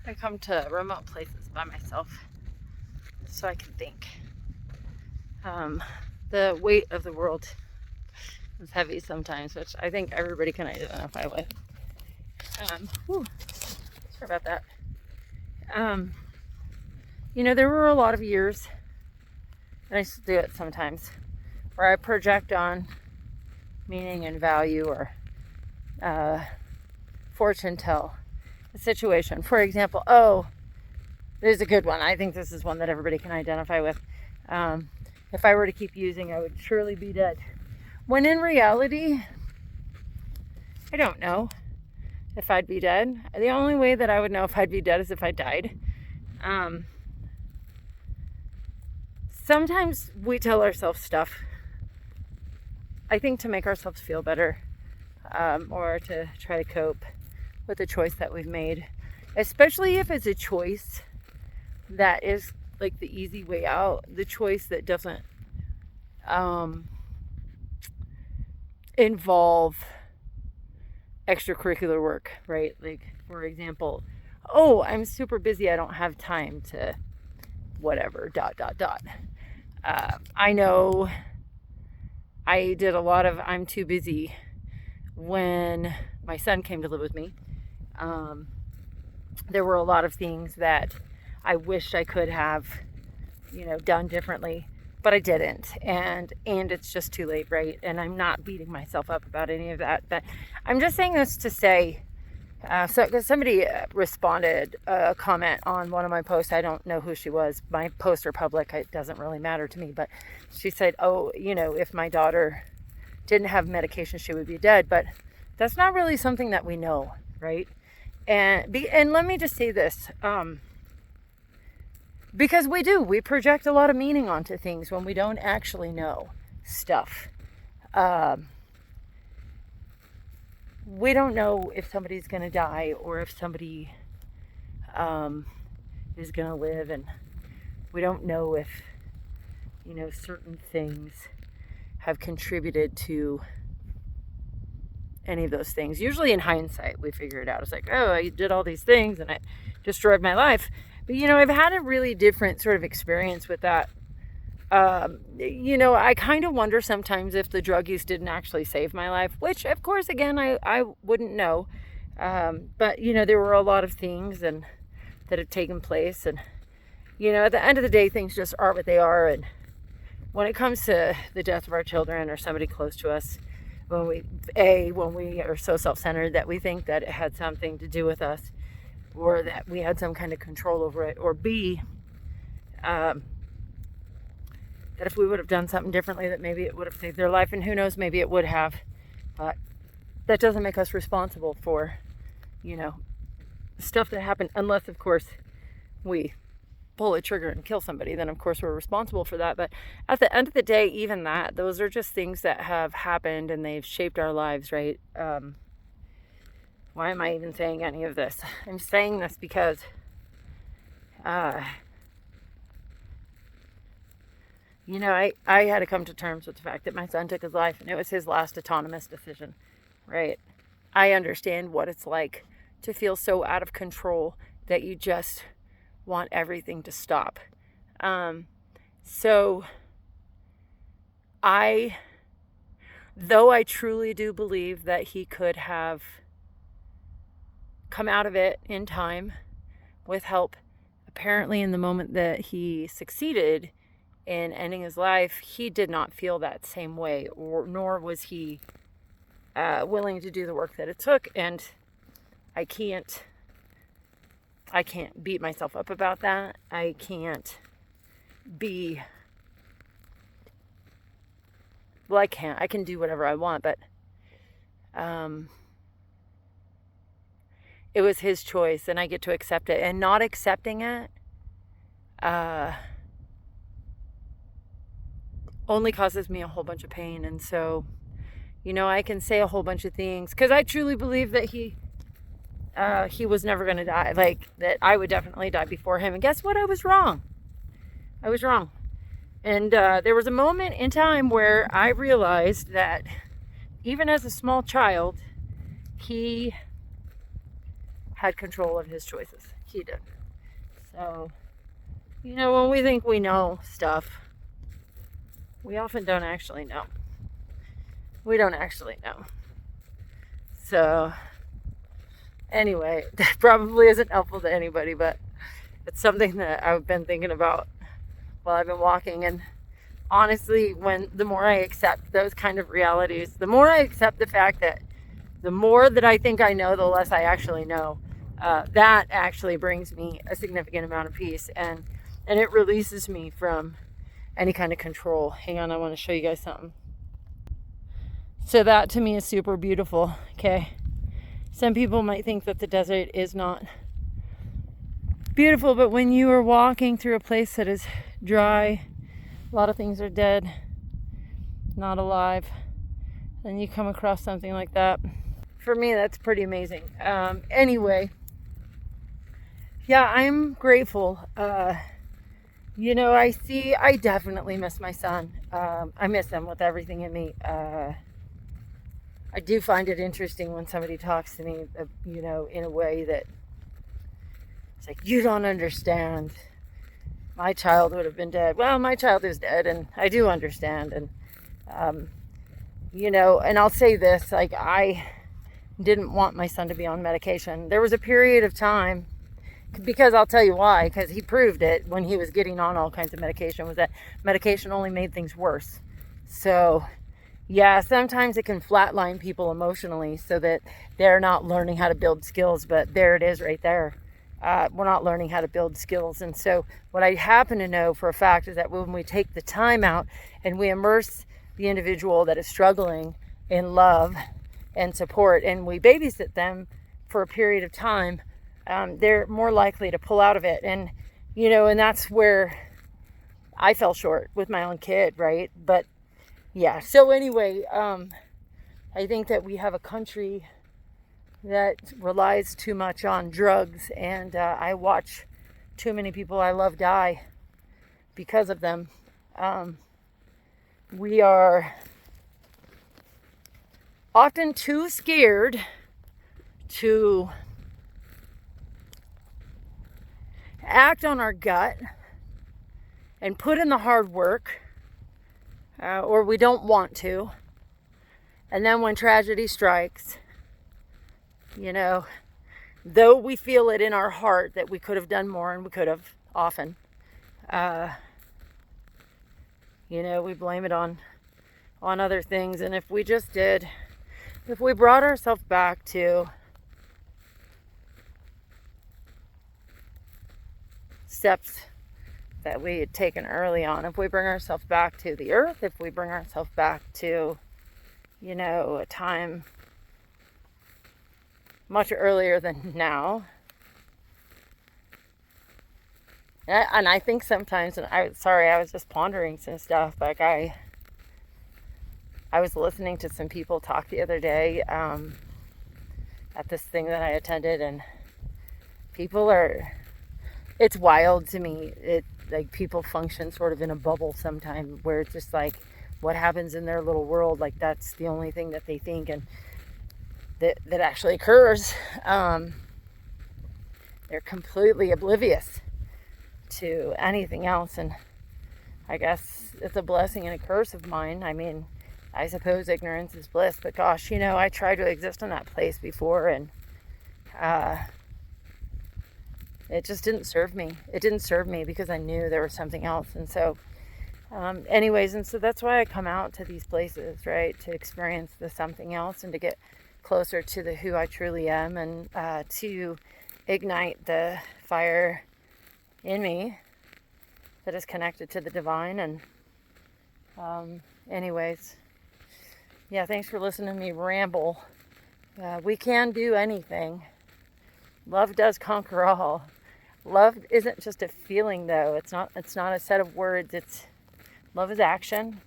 I come to remote places by myself so I can think. The weight of the world is heavy sometimes, which I think everybody can identify with. Sorry about that. There were a lot of years, and I still do it sometimes, where I project on meaning and value or fortune tell a situation. For example, there's a good one. I think this is one that everybody can identify with. If I were to keep using, I would surely be dead. When in reality, I don't know if I'd be dead. The only way that I would know if I'd be dead is if I died. Sometimes we tell ourselves stuff, I think, to make ourselves feel better, or to try to cope with the choice that we've made, especially if it's a choice that is like the easy way out, the choice that doesn't involve extracurricular work, right? Like, for example, I'm super busy, I don't have time to whatever, ... I know I did a lot of I'm too busy when my son came to live with me. There were a lot of things that I wished I could have, done differently, but I didn't. And it's just too late, right? And I'm not beating myself up about any of that. But I'm just saying this to say, because somebody responded a comment on one of my posts. I don't know who she was. My posts are public. It doesn't really matter to me. But she said, if my daughter didn't have medication, she would be dead. But that's not really something that we know, right? And let me just say this, because we project a lot of meaning onto things when we don't actually know stuff. We don't know if somebody's going to die or if somebody is going to live, and we don't know if, certain things have contributed to any of those things. Usually in hindsight, we figure it out. It's like, I did all these things and it destroyed my life. But, I've had a really different sort of experience with that. I kind of wonder sometimes if the drug use didn't actually save my life, which, of course, again, I wouldn't know. But, there were a lot of things that had taken place. And, at the end of the day, things just are what they are. And when it comes to the death of our children or somebody close to us, when we are so self-centered that we think that it had something to do with us, or that we had some kind of control over it, or B, that if we would have done something differently, that maybe it would have saved their life, and who knows, maybe it would have. But that doesn't make us responsible for, stuff that happened, unless, of course, we pull a trigger and kill somebody. Then, of course, we're responsible for that. But at the end of the day, even that, those are just things that have happened and they've shaped our lives, right? Why am I even saying any of this? I'm saying this because I had to come to terms with the fact that my son took his life, and it was his last autonomous decision, right? I understand what it's like to feel so out of control that you just want everything to stop. So though I truly do believe that he could have come out of it in time with help, apparently in the moment that he succeeded in ending his life, he did not feel that same way, nor was he willing to do the work that it took. And I can't beat myself up about that. I can't be, well, I can do whatever I want, but it was his choice, and I get to accept it. And not accepting it only causes me a whole bunch of pain. And so, I can say a whole bunch of things, because I truly believe that he was never going to die. Like, that I would definitely die before him. And guess what? I was wrong. And there was a moment in time where I realized that even as a small child, he had control of his choices. He did. So, when we think we know stuff, we often don't actually know. We don't actually know. So, anyway, that probably isn't helpful to anybody, but it's something that I've been thinking about while I've been walking. And honestly, the more I accept those kind of realities, the more I accept the fact that the more that I think I know, the less I actually know, that actually brings me a significant amount of peace, and it releases me from any kind of control. Hang on, I want to show you guys something. So that to me is super beautiful. Okay, some people might think that the desert is not beautiful, but when you are walking through a place that is dry, a lot of things are dead, not alive, and you come across something like that, for me, that's pretty amazing. Anyway, yeah, I'm grateful. I definitely miss my son. I miss him with everything in me. I do find it interesting when somebody talks to me, in a way that it's like, you don't understand. My child would have been dead. Well, my child is dead, and I do understand. And, and I'll say this, like, I didn't want my son to be on medication. There was a period of time, because I'll tell you why, because he proved it when he was getting on all kinds of medication, was that medication only made things worse. So, yeah, sometimes it can flatline people emotionally so that they're not learning how to build skills, but there it is right there. We're not learning how to build skills. And so what I happen to know for a fact is that when we take the time out and we immerse the individual that is struggling in love and support, and we babysit them for a period of time, they're more likely to pull out of it. And, and that's where I fell short with my own kid, right? But yeah, so anyway, I think that we have a country that relies too much on drugs, and I watch too many people I love die because of them. We are often too scared to act on our gut and put in the hard work, or we don't want to. And then when tragedy strikes, though we feel it in our heart that we could have done more, and we could have often, we blame it on other things. And if we brought ourselves back to steps that we had taken early on, if we bring ourselves back to the earth, if we bring ourselves back to, a time much earlier than now. And I think sometimes, and I was just pondering some stuff, like I was listening to some people talk the other day at this thing that I attended, and it's wild to me. Like, people function sort of in a bubble sometimes, where it's just like what happens in their little world, like that's the only thing that they think and that actually occurs. They're completely oblivious to anything else, and I guess it's a blessing and a curse of mine. I mean, I suppose ignorance is bliss, but gosh, I tried to exist in that place before, and it just didn't serve me. It didn't serve me because I knew there was something else. And so anyways, and so that's why I come out to these places, right? To experience the something else, and to get closer to the who I truly am, and to ignite the fire in me that is connected to the divine. And anyways, yeah, thanks for listening to me ramble. We can do anything. Love does conquer all. Love isn't just a feeling, though. It's not a set of words. Love is action.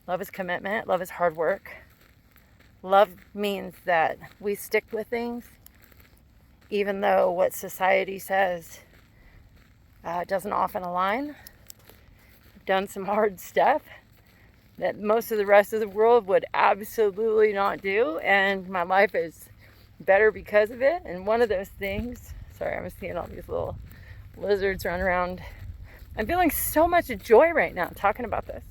Love is commitment. Love is hard work. Love means that we stick with things, even though what society says doesn't often align. I've done some hard stuff that most of the rest of the world would absolutely not do, and my life is better because of it. And one of those things, sorry, I'm seeing all these little lizards run around. I'm feeling so much joy right now talking about this.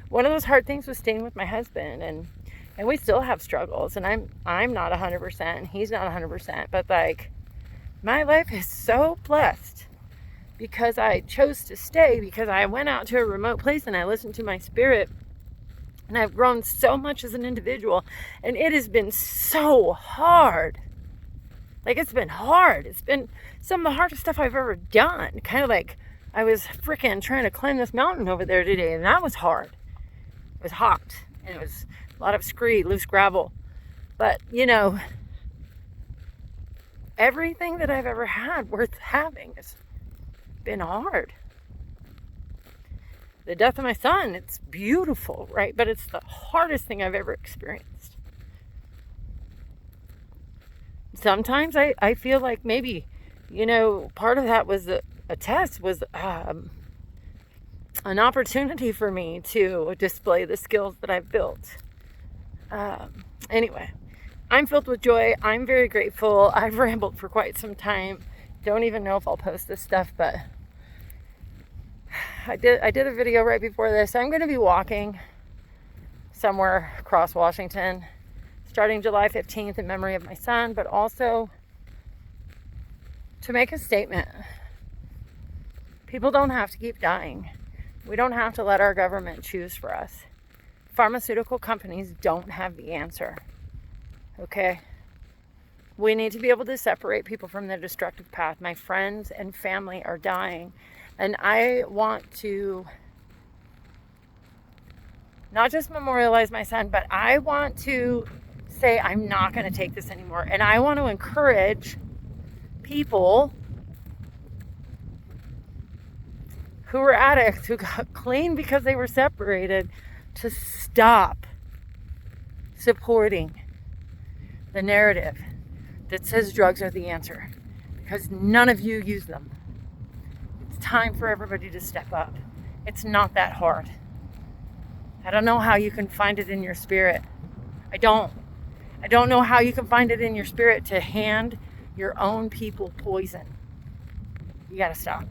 One of those hard things was staying with my husband, and we still have struggles, and I'm not 100% and he's not 100%, but like my life is so blessed because I chose to stay, because I went out to a remote place and I listened to my spirit, and I've grown so much as an individual. And it has been so hard. Like, it's been hard. It's been some of the hardest stuff I've ever done. Kind of like I was freaking trying to climb this mountain over there today, and that was hard. It was hot, and it was a lot of scree, loose gravel. But, you know, everything that I've ever had worth having has been hard. The death of my son, it's beautiful, right? But it's the hardest thing I've ever experienced. Sometimes I feel like maybe, you know, part of that was a test, was an opportunity for me to display the skills that I've built. Anyway, I'm filled with joy. I'm very grateful. I've rambled for quite some time. Don't even know if I'll post this stuff, but I did a video right before this. I'm going to be walking somewhere across Washington starting July 15th in memory of my son, but also to make a statement. People don't have to keep dying. We don't have to let our government choose for us. Pharmaceutical companies don't have the answer. Okay? We need to be able to separate people from their destructive path. My friends and family are dying, and I want to not just memorialize my son, but I want to say I'm not going to take this anymore. And I want to encourage people who were addicts, who got clean because they were separated, to stop supporting the narrative that says drugs are the answer, because none of you use them. It's time for everybody to step up. It's not that hard. I don't know how you can find it in your spirit. I don't know how you can find it in your spirit to hand your own people poison. You gotta stop.